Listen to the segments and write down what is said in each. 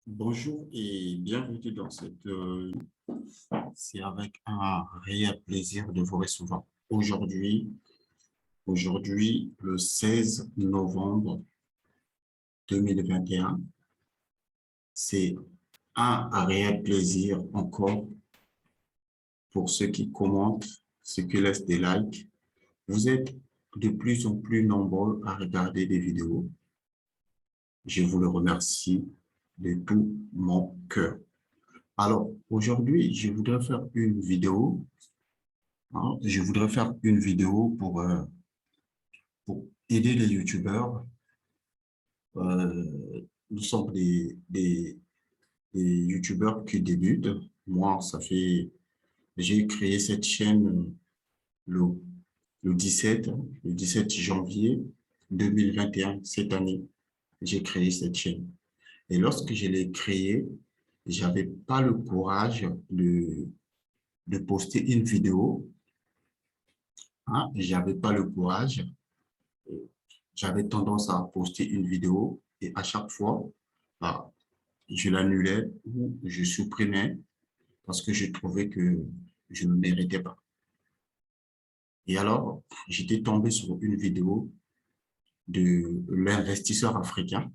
Bonjour et bienvenue dans cette... c'est avec un réel plaisir de vous recevoir. Aujourd'hui, le 16 novembre 2021, c'est un réel plaisir encore pour ceux qui commentent, ceux qui laissent des likes. Vous êtes de plus en plus nombreux à regarder des vidéos. Je vous le remercie de tout mon cœur. Alors, aujourd'hui, je voudrais faire une vidéo. Je voudrais faire une vidéo pour aider les YouTubeurs. Nous sommes des YouTubeurs qui débutent. Moi, j'ai créé cette chaîne le, le 17, le 17 janvier 2021, cette année. J'ai créé cette chaîne. Et lorsque je l'ai créée, j'avais pas le courage de poster une vidéo. J'avais pas le courage. J'avais tendance à poster une vidéo et à chaque fois, bah, je l'annulais ou je supprimais parce que je trouvais que je ne méritais pas. Et alors, j'étais tombé sur une vidéo de l'investisseur africain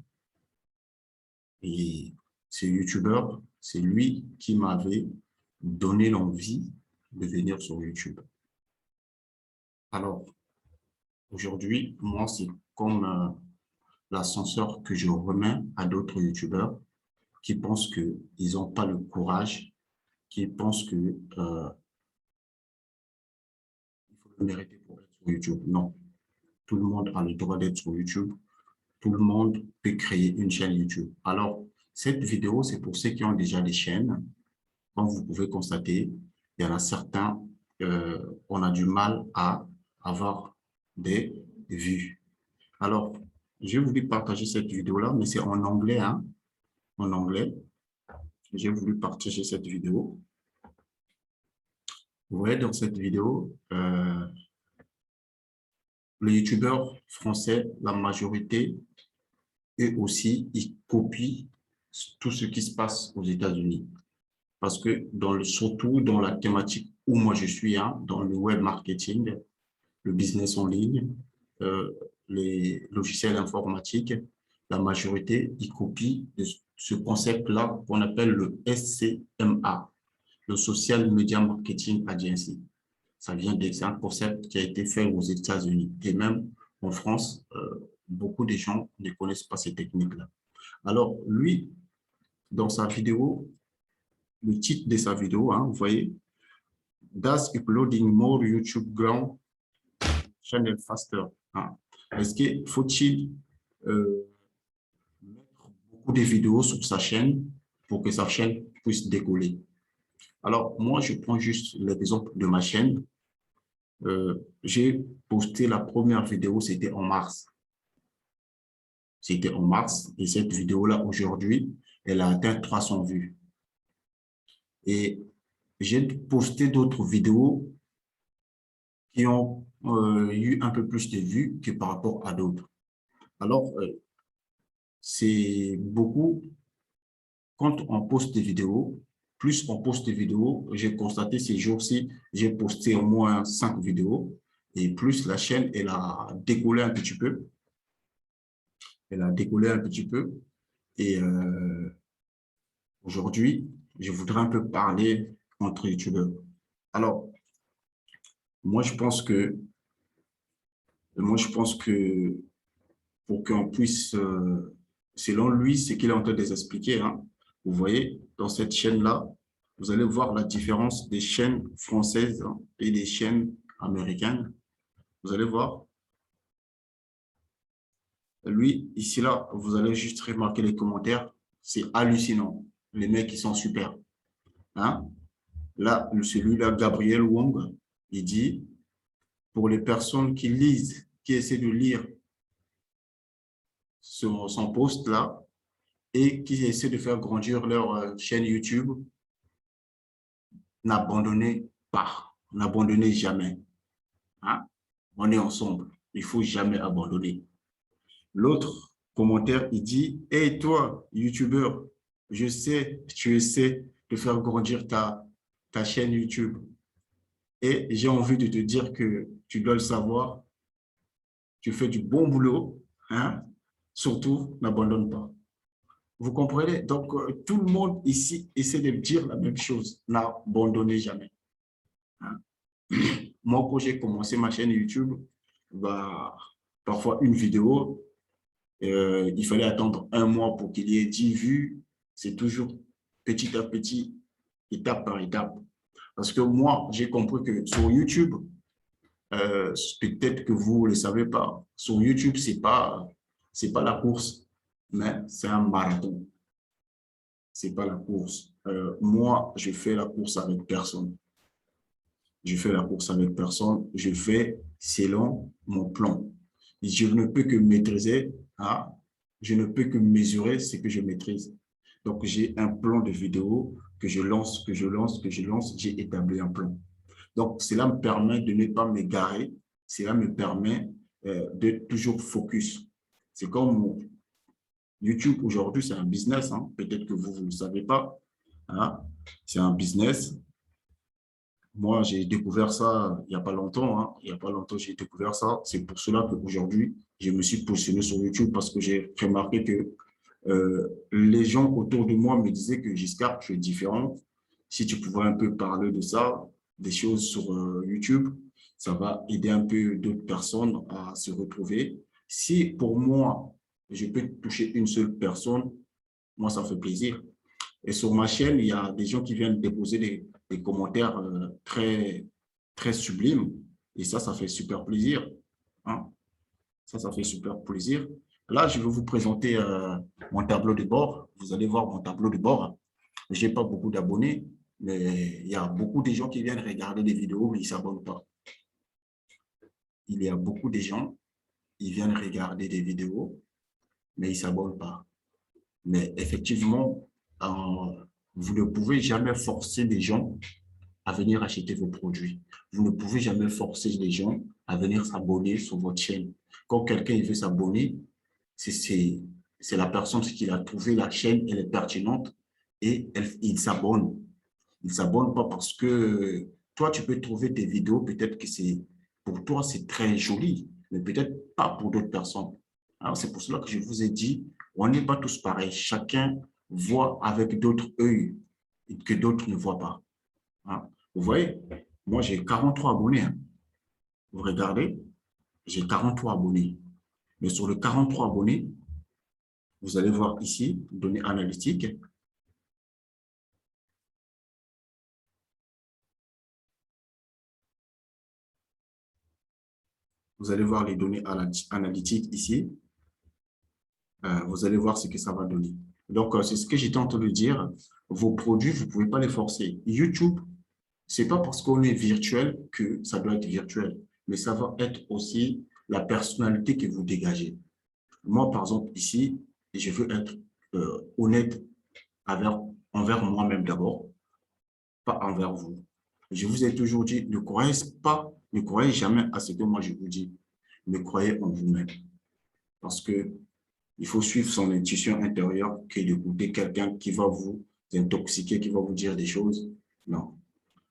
et ce YouTuber, c'est lui qui m'avait donné l'envie de venir sur YouTube. Alors, aujourd'hui, moi, c'est comme l'ascenseur que je remets à d'autres YouTubeurs qui pensent qu'ils n'ont pas le courage, qui pensent que il faut le mériter pour être sur YouTube. Non, tout le monde a le droit d'être sur YouTube. Tout le monde peut créer une chaîne YouTube. Alors, cette vidéo, c'est pour ceux qui ont déjà des chaînes. Comme vous pouvez constater, il y en a certains, on a du mal à avoir des vues. Alors, j'ai voulu partager cette vidéo-là, mais c'est en anglais, hein, en anglais. J'ai voulu partager cette vidéo. Vous voyez dans cette vidéo, les youtubeurs français, la majorité, eux aussi, ils copient tout ce qui se passe aux États-Unis. Parce que surtout dans la thématique où moi je suis, hein, dans le web marketing, le business en ligne, euh, les logiciels informatiques, la majorité, ils copient ce concept-là qu'on appelle le SCMA, le Social Media Marketing Agency. C'est un concept qui a été fait aux États-Unis. Et même en France, beaucoup de gens ne connaissent pas ces techniques-là. Alors, lui, dans sa vidéo, le titre de sa vidéo, hein, vous voyez, Does uploading more YouTube grow channel faster? Hein. Est-ce qu'il faut-il mettre beaucoup de vidéos sur sa chaîne pour que sa chaîne puisse décoller? Alors, moi, je prends juste l'exemple de ma chaîne. J'ai posté la première vidéo, c'était en mars. C'était en mars et cette vidéo-là, aujourd'hui, elle a atteint 300 vues. Et j'ai posté d'autres vidéos qui ont eu un peu plus de vues que par rapport à d'autres. Alors, c'est beaucoup, quand on poste des vidéos, plus on poste des vidéos, j'ai constaté ces jours-ci, j'ai posté au moins 5 vidéos et plus la chaîne, elle a décollé un petit peu. Elle a décollé un petit peu. Et aujourd'hui, je voudrais un peu parler entre youtubeurs. Alors, moi, je pense que, moi, je pense que pour qu'on puisse, selon lui, ce qu'il est en train de vous expliquer, hein, vous voyez, dans cette chaîne-là, vous allez voir la différence des chaînes françaises et des chaînes américaines. Vous allez voir, lui, ici, là, vous allez juste remarquer les commentaires. C'est hallucinant. Les mecs, ils sont super. Hein? Là, celui-là, Gabriel Wong, il dit, pour les personnes qui lisent, qui essaient de lire son post là et qui essaient de faire grandir leur chaîne YouTube, n'abandonnez pas, n'abandonnez jamais. Hein? On est ensemble, il ne faut jamais abandonner. L'autre commentaire, il dit, hey toi, YouTuber, Je sais, tu essaies de faire grandir ta chaîne YouTube. Et j'ai envie de te dire que tu dois le savoir, tu fais du bon boulot, hein? Surtout, n'abandonne pas. Vous comprenez? Donc, tout le monde ici essaie de dire la même chose. N'abandonnez jamais, hein. Moi, quand j'ai commencé ma chaîne YouTube, bah, parfois une vidéo, il fallait attendre un mois pour qu'il y ait 10 vues. C'est toujours petit à petit, étape par étape. Parce que moi, j'ai compris que sur YouTube, peut-être que vous ne le savez pas, sur YouTube, c'est pas la course, mais c'est un marathon. C'est pas la course. Moi, je fais la course avec personne. Je fais la course avec personne. Je fais selon mon plan. Et je ne peux que maîtriser, hein, je ne peux que mesurer ce que je maîtrise. Donc, j'ai un plan de vidéo que je lance, que je lance, que je lance. J'ai établi un plan. Donc, cela me permet de ne pas m'égarer. Cela me permet de toujours focus. C'est comme YouTube aujourd'hui, c'est un business, hein. Peut-être que vous ne le savez pas, hein. C'est un business. Moi, j'ai découvert ça il n'y a pas longtemps, hein. Il n'y a pas longtemps, j'ai découvert ça. C'est pour cela qu'aujourd'hui, je me suis positionné sur YouTube parce que j'ai remarqué que les gens autour de moi me disaient que Giscard, tu es différent. Si tu pouvais un peu parler de ça, des choses sur YouTube, ça va aider un peu d'autres personnes à se retrouver. Si pour moi, je peux toucher une seule personne, moi, ça fait plaisir. Et sur ma chaîne, il y a des gens qui viennent déposer des commentaires très, très sublimes. Et ça fait super plaisir, hein. Ça fait super plaisir. Là, je vais vous présenter mon tableau de bord. Vous allez voir mon tableau de bord. Je n'ai pas beaucoup d'abonnés, mais il y a beaucoup de gens qui viennent regarder des vidéos, mais ils ne s'abonnent pas. Il y a beaucoup de gens, ils viennent regarder des vidéos, mais ils ne s'abonnent pas. Mais effectivement, vous ne pouvez jamais forcer des gens à venir acheter vos produits. Vous ne pouvez jamais forcer les gens à venir s'abonner sur votre chaîne. Quand quelqu'un veut s'abonner, c'est la personne qui a trouvé la chaîne, elle est pertinente et il s'abonne. Il ne s'abonne pas parce que toi, tu peux trouver tes vidéos, peut-être que pour toi, c'est très joli, mais peut-être pas pour d'autres personnes. Alors, c'est pour cela que je vous ai dit, on n'est pas tous pareils. Chacun voit avec d'autres yeux que d'autres ne voient pas, hein. Vous voyez, moi, j'ai 43 abonnés, hein. Vous regardez, j'ai 43 abonnés. Mais sur les 43 abonnés, vous allez voir ici, données analytiques. Vous allez voir les données analytiques ici. Vous allez voir ce que ça va donner. Donc, c'est ce que j'étais en train de dire. Vos produits, vous ne pouvez pas les forcer. YouTube, ce n'est pas parce qu'on est virtuel que ça doit être virtuel, mais ça va être aussi la personnalité que vous dégagez. Moi, par exemple, ici, je veux être honnête envers moi-même d'abord, pas envers vous. Je vous ai toujours dit, ne croyez jamais à ce que moi je vous dis. Ne croyez en vous-même. Parce que il faut suivre son intuition intérieure que d'écouter quelqu'un qui va vous intoxiquer, qui va vous dire des choses. Non.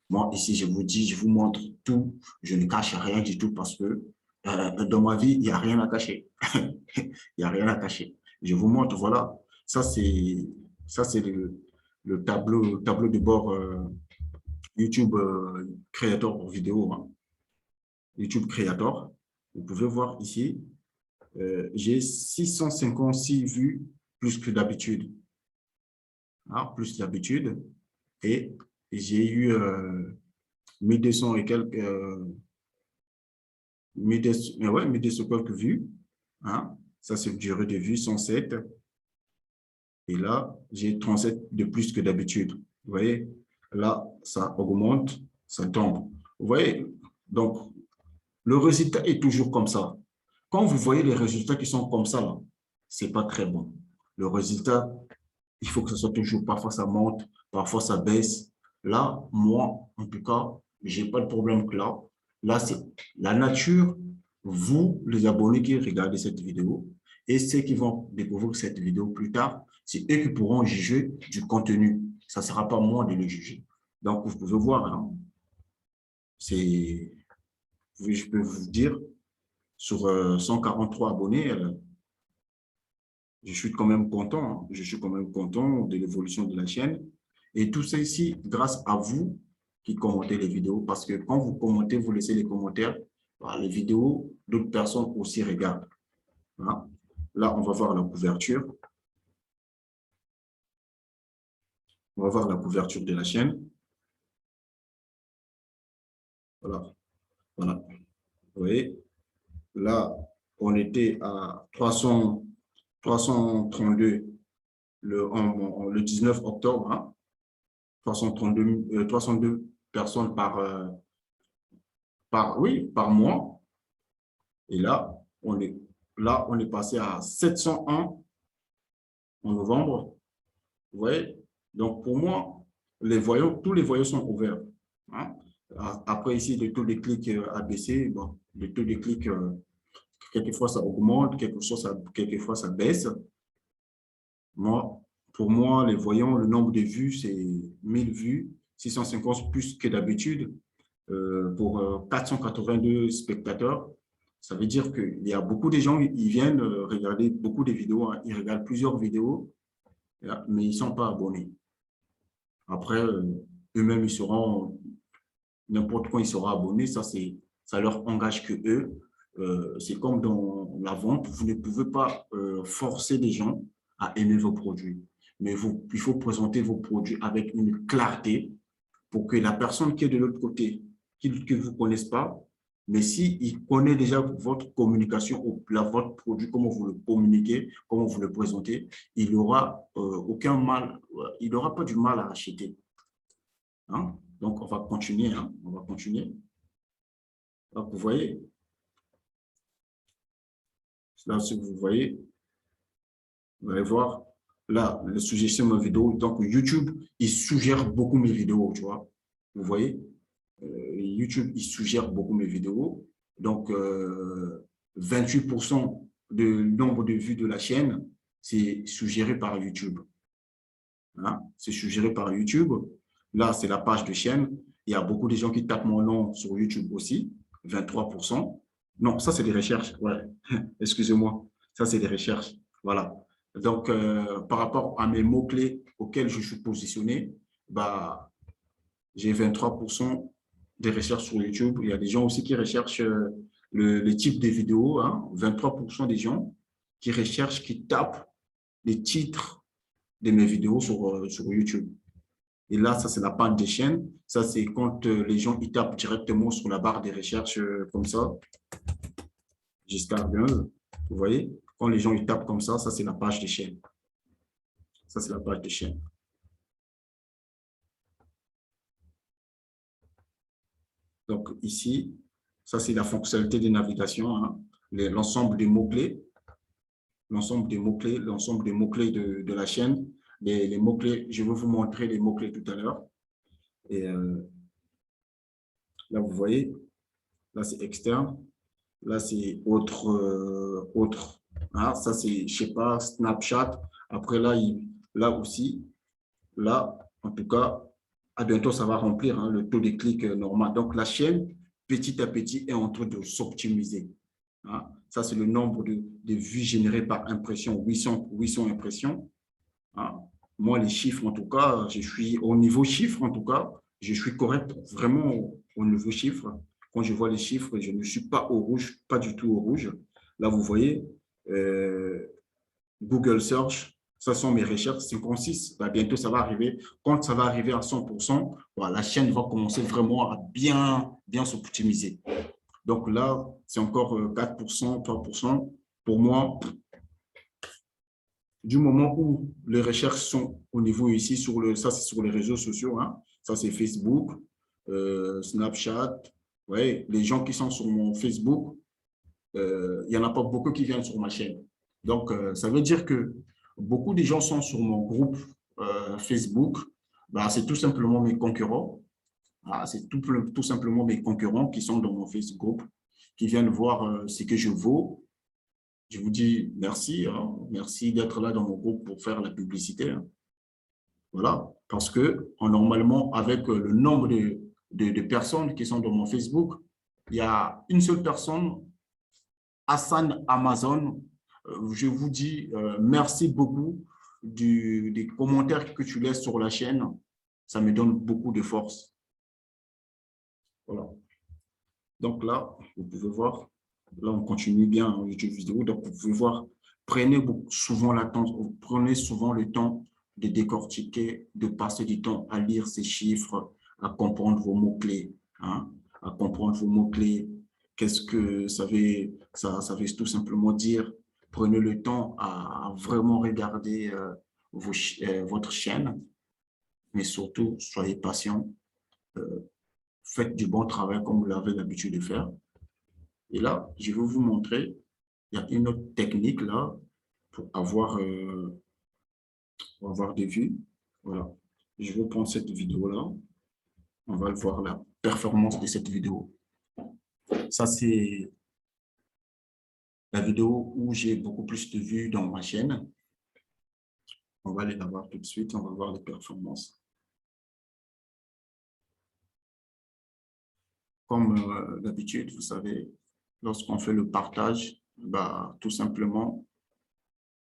Moi, ici, je vous dis, je vous montre tout. Je ne cache rien du tout parce que dans ma vie, il n'y a rien à cacher. Il n'y a rien à cacher. Je vous montre, voilà. Ça, c'est le tableau de bord YouTube Creator vidéo, hein. YouTube Creator. Vous pouvez voir ici, j'ai 656 vues plus que d'habitude, hein, plus d'habitude. Et j'ai eu 1200 et quelques, 1200, ouais, 1200 quelques vues, hein. Ça, c'est durée de vue 107. Et là, j'ai 37 de plus que d'habitude. Vous voyez, là, ça augmente, ça tombe. Vous voyez, donc, le résultat est toujours comme ça. Quand vous voyez les résultats qui sont comme ça, ce n'est pas très bon. Le résultat, il faut que ce soit toujours, parfois ça monte, parfois ça baisse. Là, moi, en tout cas, je n'ai pas de problème que là. Là, c'est la nature, vous, les abonnés qui regardez cette vidéo, Et ceux qui vont découvrir cette vidéo plus tard, c'est eux qui pourront juger du contenu. Ça ne sera pas moi de le juger. Donc, vous pouvez voir, hein, je peux vous dire, sur 143 abonnés, je suis quand même content. Hein. Je suis quand même content de l'évolution de la chaîne. Et tout ça ici, grâce à vous qui commentez les vidéos. Parce que quand vous commentez, vous laissez les commentaires, les vidéos, d'autres personnes aussi regardent. Hein. Là, on va voir la couverture. On va voir la couverture de la chaîne. Voilà. Voilà. Vous voyez, là, on était à 332 le 19 octobre. Hein. 302 personnes oui, par mois. Et là, on est passé à 701 en novembre. Vous voyez? Donc, pour moi, tous les voyants sont ouverts. Hein? Après, ici, le taux de clics a baissé. Bon, le taux de clics, quelquefois, ça augmente, quelquefois, ça baisse. Pour moi, les voyants, le nombre de vues, c'est 1000 vues, 650 plus que d'habitude. Pour 482 spectateurs, ça veut dire qu'il y a beaucoup de gens, ils viennent regarder beaucoup de vidéos, hein. Ils regardent plusieurs vidéos, mais ils ne sont pas abonnés. Après, eux-mêmes, ils seront, n'importe quand ils seront abonnés, ça leur engage que eux. C'est comme dans la vente, vous ne pouvez pas forcer les gens à aimer vos produits. Mais il faut présenter vos produits avec une clarté pour que la personne qui est de l'autre côté, qui ne vous connaisse pas, mais s'il connaît déjà votre communication ou votre produit, comment vous le communiquez, comment vous le présentez, il n'aura aucun mal, il n'aura pas du mal à acheter. Hein? Donc, on va continuer. Hein? On va continuer. Donc, vous voyez, là, si vous voyez, vous allez voir, là, le suggestion de ma vidéo. Donc, YouTube, il suggère beaucoup mes vidéos, tu vois. Vous voyez, YouTube, il suggère beaucoup mes vidéos. Donc, 28% du nombre de vues de la chaîne, c'est suggéré par YouTube. Hein? C'est suggéré par YouTube. Là, c'est la page de chaîne. Il y a beaucoup de gens qui tapent mon nom sur YouTube aussi, 23%. Non, ça, c'est des recherches. Ouais, excusez-moi. Ça, c'est des recherches. Voilà. Donc, par rapport à mes mots-clés auxquels je suis positionné, bah, j'ai 23% des recherches sur YouTube. Il y a des gens aussi qui recherchent le type de vidéos. Hein, 23% des gens qui recherchent, qui tapent les titres de mes vidéos sur YouTube. Et là, ça, c'est la page des chaînes. Ça, c'est quand les gens ils tapent directement sur la barre des recherches comme ça, jusqu'à 15. Vous voyez? Quand les gens ils tapent comme ça c'est la page des chaînes. Ça, c'est la page des chaînes. Donc, ici, ça, c'est la fonctionnalité de navigation, hein. L'ensemble des mots-clés, l'ensemble des mots-clés, l'ensemble des mots-clés de la chaîne. Les mots-clés, je vais vous montrer les mots-clés tout à l'heure. Et là, vous voyez, là, c'est externe. Là, c'est autre. Ah, ça, c'est, je sais pas, Snapchat. Après, là aussi, là, en tout cas, à bientôt, ça va remplir hein, le taux de clic normal. Donc, la chaîne, petit à petit, est en train de s'optimiser. Hein. Ça, c'est le nombre de vues générées par impression, 800 impressions. Hein. Moi, les chiffres, en tout cas, je suis au niveau chiffre, en tout cas, je suis correct vraiment au niveau chiffre. Quand je vois les chiffres, je ne suis pas au rouge, pas du tout au rouge. Là, vous voyez, Google Search, ça sont mes recherches 56. Bah, bientôt, ça va arriver. Quand ça va arriver à 100%, voilà, la chaîne va commencer vraiment à bien s'optimiser. Donc là, c'est encore 4%, 3%. Pour moi, du moment où les recherches sont au niveau ici, ça c'est sur les réseaux sociaux, hein, ça c'est Facebook, Snapchat, ouais, les gens qui sont sur mon Facebook, il n'y en a pas beaucoup qui viennent sur ma chaîne. Donc, ça veut dire que beaucoup de gens sont sur mon groupe Facebook, bah, c'est tout simplement mes concurrents. Ah, c'est tout simplement mes concurrents qui sont dans mon Facebook, qui viennent voir ce que je vaux. Je vous dis merci, hein. Merci d'être là dans mon groupe pour faire la publicité, hein. Voilà, parce que normalement, avec le nombre de personnes qui sont dans mon Facebook, il y a une seule personne, Hassan Amazon. Je vous dis merci beaucoup des commentaires que tu laisses sur la chaîne. Ça me donne beaucoup de force. Voilà. Donc là, vous pouvez voir, là, on continue bien en YouTube vidéo. Donc, vous pouvez voir, prenez souvent le temps de décortiquer, de passer du temps à lire ces chiffres, à comprendre vos mots-clés, hein, à comprendre vos mots-clés. Qu'est-ce que ça veut tout simplement dire? Prenez le temps à vraiment regarder votre chaîne, mais surtout, soyez patient. Faites du bon travail comme vous l'avez l'habitude de faire. Et là, je vais vous montrer, il y a une autre technique là pour avoir des vues. Voilà. Je vais prendre cette vidéo-là. On va voir la performance de cette vidéo. Ça, c'est la vidéo où j'ai beaucoup plus de vues dans ma chaîne. On va aller la voir tout de suite. On va voir les performances. Comme d'habitude, vous savez, lorsqu'on fait le partage, bah, tout simplement,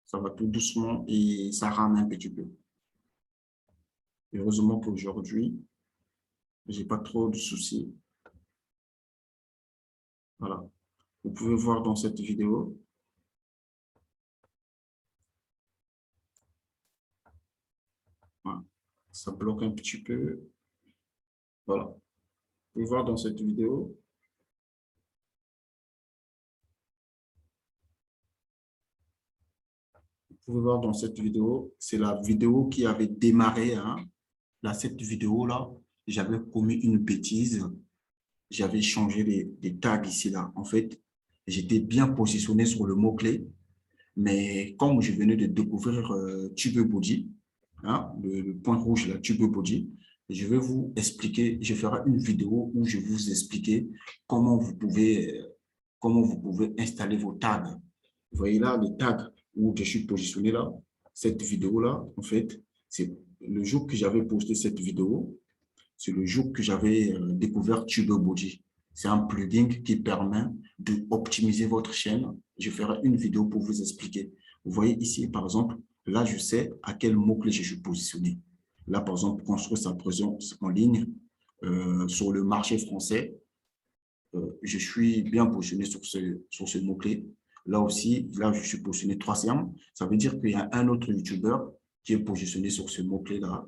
ça va tout doucement et ça rame un petit peu. Heureusement qu'aujourd'hui, j'ai pas trop de soucis. Voilà. Vous pouvez voir dans cette vidéo. Voilà. Ça bloque un petit peu. Voilà. Vous pouvez voir dans cette vidéo. Vous pouvez voir dans cette vidéo. C'est la vidéo qui avait démarré, hein. Là, cette vidéo-là, j'avais commis une bêtise. J'avais changé les tags ici, là. En fait, j'étais bien positionné sur le mot-clé. Mais comme je venais de découvrir TubeBuddy, hein, le point rouge, là, TubeBuddy, je vais vous expliquer, je ferai une vidéo où je vais vous expliquer comment vous pouvez installer vos tags. Vous voyez là, les tags où je suis positionné là, cette vidéo-là, en fait, c'est le jour que j'avais posté cette vidéo, c'est le jour que j'avais découvert TubeBuddy. C'est un plugin qui permet d'optimiser votre chaîne. Je ferai une vidéo pour vous expliquer. Vous voyez ici, par exemple, là, je sais à quel mot-clé je suis positionné. Là, par exemple, construire sa présence en ligne sur le marché français, je suis bien positionné sur ce mot-clé. Là aussi, là, je suis positionné troisième. Ça veut dire qu'il y a un autre YouTuber qui est positionné sur ce mot-clé-là.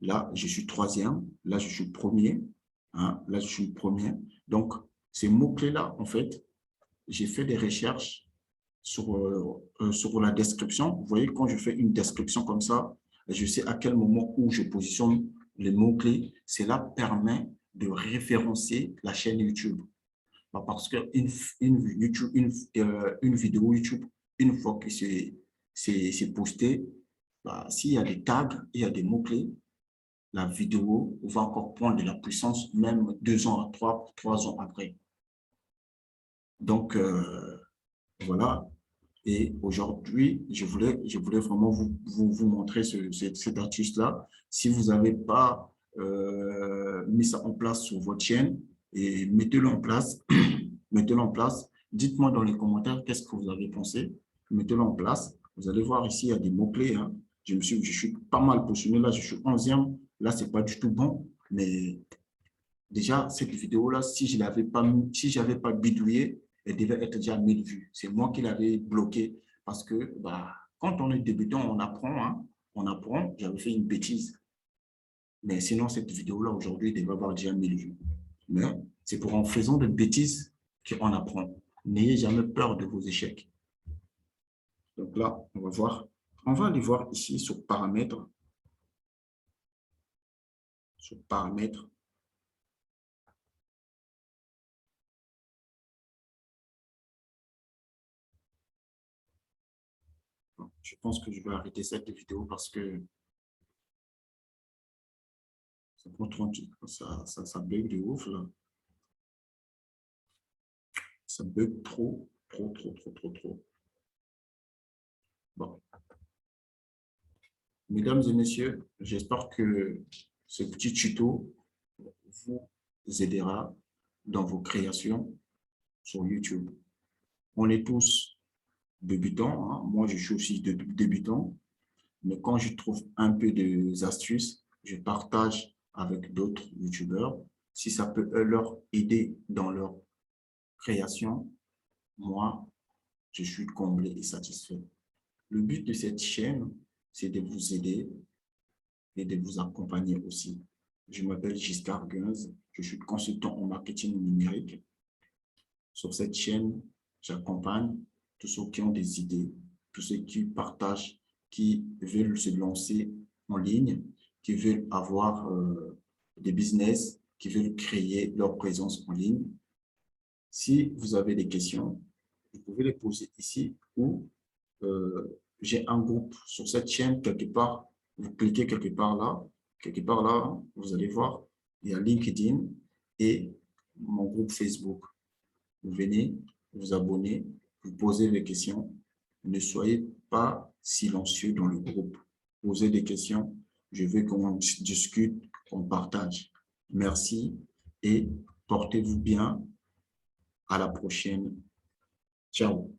Là, je suis troisième. Là, je suis premier. Hein, là, je suis premier. Donc, ces mots-clés-là, en fait, j'ai fait des recherches sur la description. Vous voyez, quand je fais une description comme ça, je sais à quel moment où je positionne les mots-clés. Cela permet de référencer la chaîne YouTube. Parce qu'une vidéo YouTube, une fois que c'est posté, bah, s'il y a des tags, il y a des mots-clés, la vidéo va encore prendre de la puissance, même 2 ans, 3 ans après. Donc, voilà. Et aujourd'hui, je voulais vraiment vous montrer cet artiste-là. Si vous n'avez pas mis ça en place sur votre chaîne, et mettez-le en place, mettez-le en place. Dites-moi dans les commentaires qu'est-ce que vous avez pensé. Mettez-le en place. Vous allez voir ici, il y a des mots-clés, hein. Je suis pas mal positionné. Là, je suis 11e. Là, ce n'est pas du tout bon. Mais déjà, cette vidéo-là, si je n'avais pas bidouillé, elle devait être déjà à 1000 vues. C'est moi qui l'avais bloqué parce que bah, quand on est débutant, on apprend, hein, on apprend. J'avais fait une bêtise. Mais sinon, cette vidéo-là, aujourd'hui, devait avoir déjà 1000 vues. Mais c'est pour en faisant des bêtises qu'on apprend. N'ayez jamais peur de vos échecs. Donc là, on va voir. On va aller voir ici sur paramètres. Sur paramètres. Je pense que je vais arrêter cette vidéo parce que ça bug de ouf là. Ça bug trop. Trop, trop, trop, trop, trop. Bon. Mesdames et messieurs, j'espère que ce petit tuto vous aidera dans vos créations sur YouTube. On est tous débutants, hein. Moi, je suis aussi débutant, mais quand je trouve un peu d'astuces, je partage avec d'autres YouTubeurs. Si ça peut leur aider dans leur création, moi, je suis comblé et satisfait. Le but de cette chaîne, c'est de vous aider et de vous accompagner aussi. Je m'appelle Giscard Guenz, je suis consultant en marketing numérique. Sur cette chaîne, j'accompagne tous ceux qui ont des idées, tous ceux qui partagent, qui veulent se lancer en ligne, qui veulent avoir des business, qui veulent créer leur présence en ligne. Si vous avez des questions, vous pouvez les poser ici ou j'ai un groupe sur cette chaîne quelque part. Vous cliquez quelque part là, vous allez voir, il y a LinkedIn et mon groupe Facebook. Vous venez, vous abonnez, vous posez des questions. Ne soyez pas silencieux dans le groupe. Posez des questions. Je veux qu'on discute, qu'on partage. Merci et portez-vous bien. À la prochaine. Ciao.